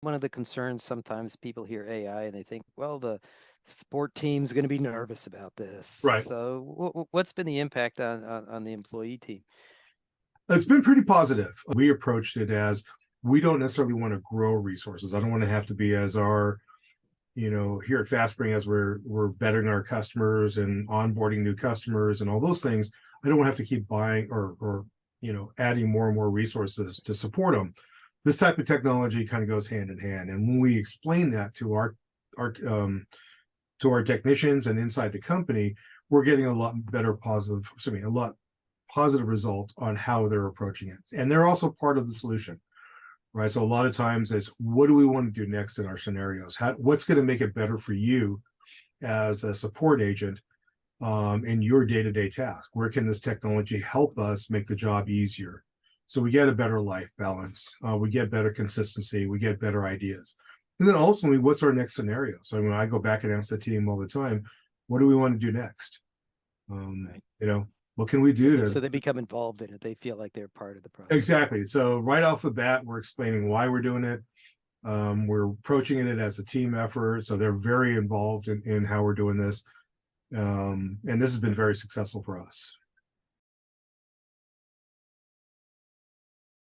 one of the concerns. Sometimes people hear AI and they think, well, the sport team's going to be nervous about this. Right. So what's been the impact on the employee team? It's been pretty positive. We approached it as we don't necessarily want to grow resources. I don't want to have to be as our, here at FastSpring, as we're bettering our customers and onboarding new customers and all those things. I don't want to have to keep buying or adding more and more resources to support them. This type of technology kind of goes hand in hand. And when we explain that to our technicians and inside the company, we're getting a lot positive result on how they're approaching it. And they're also part of the solution, right? So a lot of times it's, what do we want to do next in our scenarios? What's going to make it better for you as a support agent in your day-to-day task? Where can this technology help us make the job easier? So we get a better life balance. We get better consistency. We get better ideas. And then ultimately, what's our next scenario? So when I go back and ask the team all the time, what do we want to do next? Right. What can we do so they become involved in it? They feel like they're part of the process. Exactly. So right off the bat, we're explaining why we're doing it. We're approaching it as a team effort. So they're very involved in how we're doing this. And this has been very successful for us.